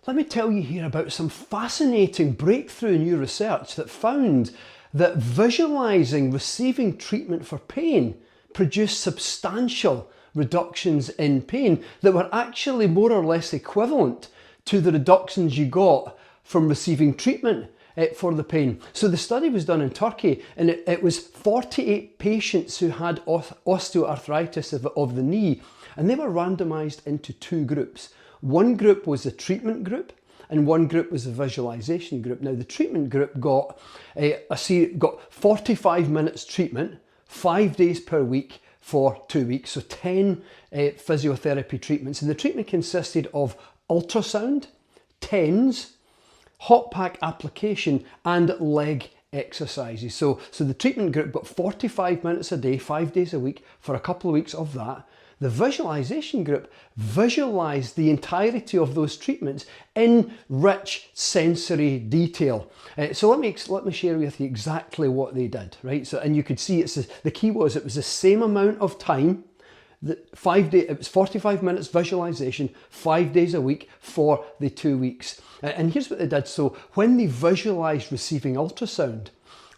let me tell you here about some fascinating breakthrough new research that found that visualising receiving treatment for pain produced substantial reductions in pain that were actually more or less equivalent to the reductions you got from receiving treatment for the pain. So the study was done in Turkey, and it was 48 patients who had osteoarthritis of the knee, and they were randomised into two groups. One group was the treatment group, and one group was the visualisation group. Now the treatment group got 45 minutes treatment, 5 days per week for 2 weeks, so 10 physiotherapy treatments. And the treatment consisted of ultrasound, TENS, hot pack application and leg exercises. So the treatment group got 45 minutes a day, 5 days a week for a couple of weeks of that. The visualisation group visualised the entirety of those treatments in rich sensory detail. So let me share with you exactly what they did, right? So, and you could see the key was it was the same amount of time. It was 45 minutes visualisation, 5 days a week for the 2 weeks. And here's what they did. So when they visualised receiving ultrasound,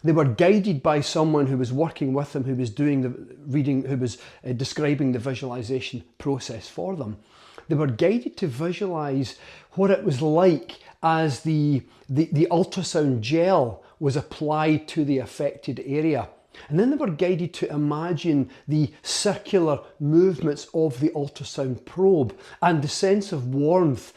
they were guided by someone who was working with them, who was doing the reading, who was describing the visualisation process for them. They were guided to visualise what it was like as the ultrasound gel was applied to the affected area. And then they were guided to imagine the circular movements of the ultrasound probe and the sense of warmth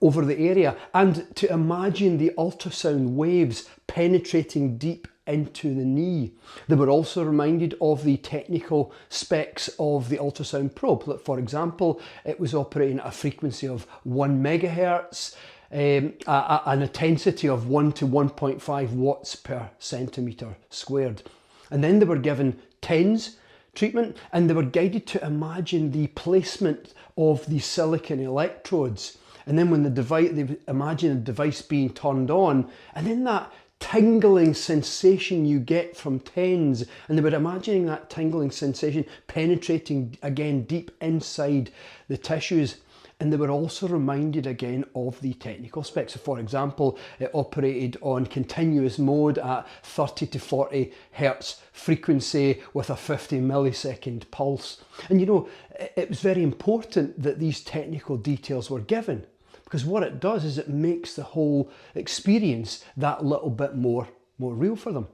over the area, and to imagine the ultrasound waves penetrating deep into the knee. They were also reminded of the technical specs of the ultrasound probe. For example, it was operating at a frequency of 1 megahertz, an intensity of 1 to 1.5 watts per centimetre squared. And then they were given TENS treatment, and they were guided to imagine the placement of the silicon electrodes. And then when they would imagine a device being turned on, and then that tingling sensation you get from TENS, and they were imagining that tingling sensation penetrating again deep inside the tissues. And they were also reminded again of the technical specs. So for example, it operated on continuous mode at 30 to 40 hertz frequency with a 50 millisecond pulse. And you know, it was very important that these technical details were given, because what it does is it makes the whole experience that little bit more real for them.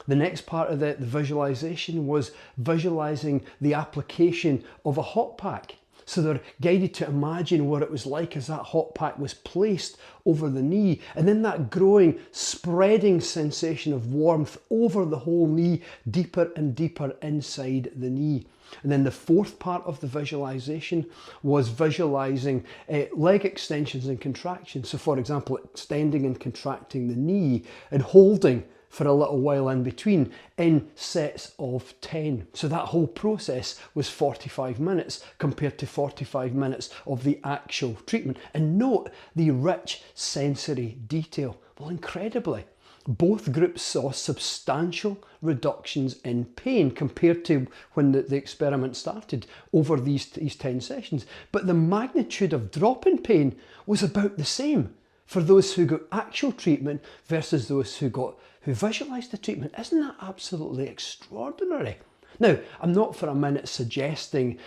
The next part of the visualization was visualizing the application of a hot pack. So they're guided to imagine what it was like as that hot pack was placed over the knee, and then that growing, spreading sensation of warmth over the whole knee, deeper and deeper inside the knee. And then the fourth part of the visualization was visualizing leg extensions and contractions. So for example, extending and contracting the knee and holding for a little while in between in sets of 10. So that whole process was 45 minutes compared to 45 minutes of the actual treatment. And note the rich sensory detail. Well, incredibly, both groups saw substantial reductions in pain compared to when the experiment started over these 10 sessions. But the magnitude of drop in pain was about the same for those who got actual treatment versus those who visualised the treatment. Isn't that absolutely extraordinary? Now, I'm not for a minute suggesting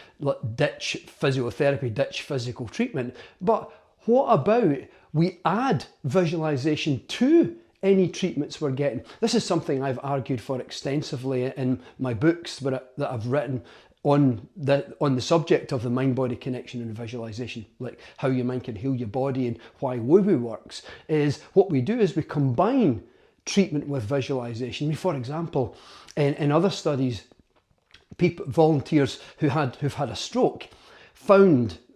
ditch physiotherapy, ditch physical treatment, but what about we add visualisation to any treatments we're getting? This is something I've argued for extensively in my books that I've written on the subject of the mind-body connection and visualization, like how your mind can heal your body and why woo-woo works. Is what we do is we combine treatment with visualization. For example, in other studies, volunteers who've had a stroke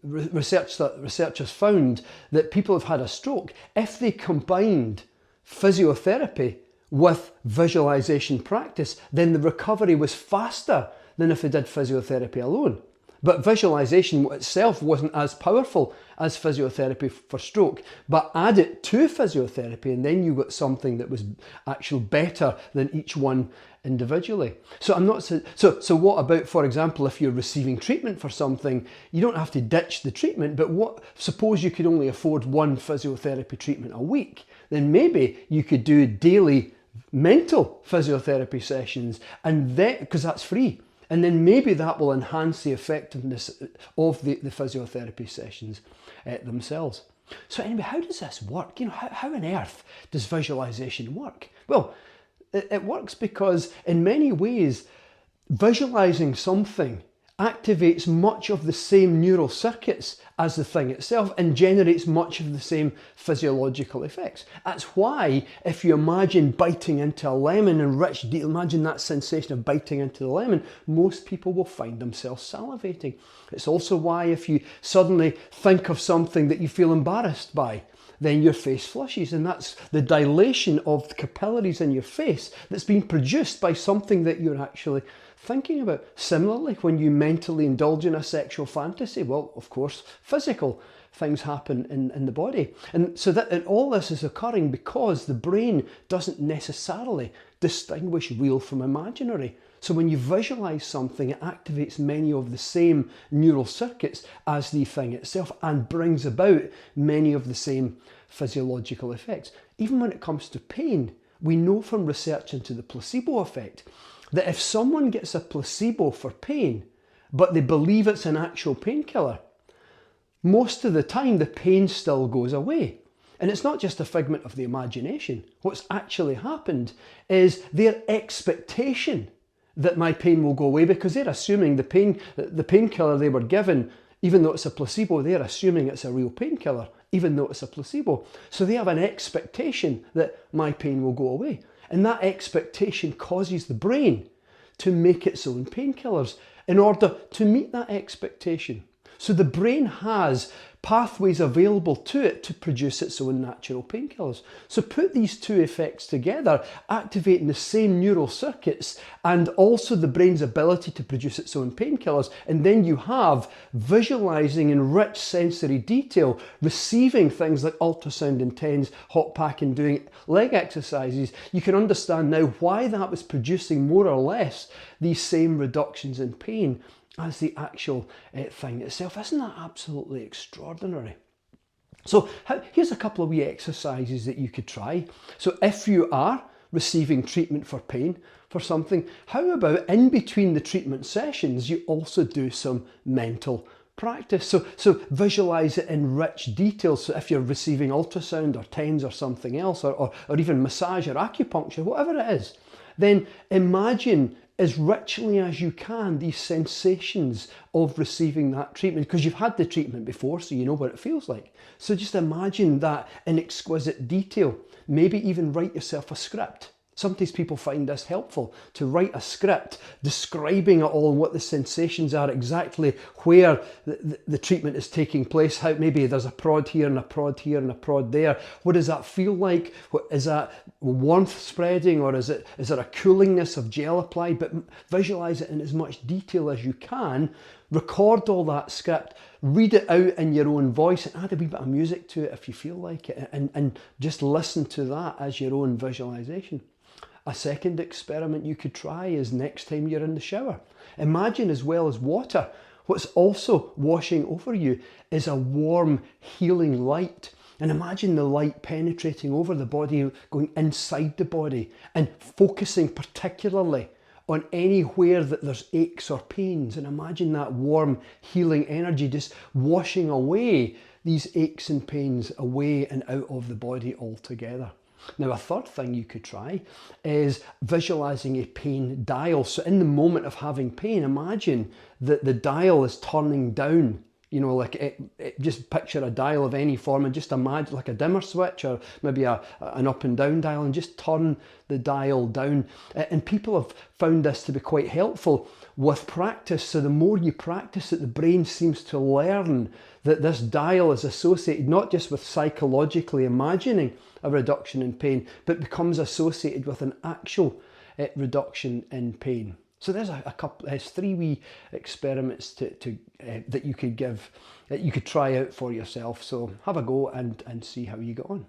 researchers found that people who've had a stroke, if they combined physiotherapy with visualization practice, then the recovery was faster than if they did physiotherapy alone. But visualisation itself wasn't as powerful as physiotherapy for stroke. But add it to physiotherapy and then you got something that was actually better than each one individually. So what about, for example, if you're receiving treatment for something, you don't have to ditch the treatment, but suppose you could only afford one physiotherapy treatment a week, then maybe you could do daily mental physiotherapy sessions, and then, because that's free. And then maybe that will enhance the effectiveness of the physiotherapy sessions themselves. So anyway, how does this work? How on earth does visualization work? Well, it works because in many ways, visualizing something activates much of the same neural circuits as the thing itself and generates much of the same physiological effects. That's why if you imagine biting into a lemon and imagine that sensation of biting into the lemon, most people will find themselves salivating. It's also why if you suddenly think of something that you feel embarrassed by, then your face flushes, and that's the dilation of the capillaries in your face that's been produced by something that you're actually thinking about. Similarly, when you mentally indulge in a sexual fantasy, well, of course, physical things happen in the body. And all this is occurring because the brain doesn't necessarily distinguish real from imaginary. So when you visualize something, it activates many of the same neural circuits as the thing itself and brings about many of the same physiological effects. Even when it comes to pain, we know from research into the placebo effect that if someone gets a placebo for pain, but they believe it's an actual painkiller, most of the time the pain still goes away. And it's not just a figment of the imagination. What's actually happened is their expectation that my pain will go away, because they're assuming the painkiller they were given, even though it's a placebo, they're assuming it's a real painkiller, even though it's a placebo. So they have an expectation that my pain will go away. And that expectation causes the brain to make its own painkillers in order to meet that expectation. So the brain has pathways available to it to produce its own natural painkillers. So put these two effects together, activating the same neural circuits and also the brain's ability to produce its own painkillers, and then you have visualizing in rich sensory detail, receiving things like ultrasound and TENS, hot pack and doing leg exercises. You can understand now why that was producing more or less these same reductions in pain as the actual thing itself. Isn't that absolutely extraordinary? So here's a couple of wee exercises that you could try. So if you are receiving treatment for pain for something, how about in between the treatment sessions, you also do some mental practice. So visualize it in rich detail. So if you're receiving ultrasound or TENS or something else, or even massage or acupuncture, whatever it is, then imagine as richly as you can these sensations of receiving that treatment, because you've had the treatment before, so you know what it feels like. So just imagine that in exquisite detail. Maybe even write yourself a script. Sometimes people find this helpful, to write a script describing it all and what the sensations are, exactly where the treatment is taking place, how maybe there's a prod here and a prod here and a prod there. What does that feel like? Is that warmth spreading, or is there a coolingness of gel applied? But visualize it in as much detail as you can. Record all that script, read it out in your own voice, and add a wee bit of music to it if you feel like it, and just listen to that as your own visualization. A second experiment you could try is next time you're in the shower. Imagine, as well as water, what's also washing over you is a warm, healing light. And imagine the light penetrating over the body, going inside the body, and focusing particularly on anywhere that there's aches or pains. And imagine that warm, healing energy just washing away these aches and pains away and out of the body altogether. Now, a third thing you could try is visualizing a pain dial. So in the moment of having pain, imagine that the dial is turning down. You know, like just picture a dial of any form and just imagine like a dimmer switch, or maybe an up and down dial, and just turn the dial down. And people have found this to be quite helpful with practice. So the more you practice it, the brain seems to learn that this dial is associated not just with psychologically imagining a reduction in pain, but becomes associated with an actual reduction in pain. So there's there's 3 wee experiments that you could give, that you could try out for yourself. So have a go and see how you get on.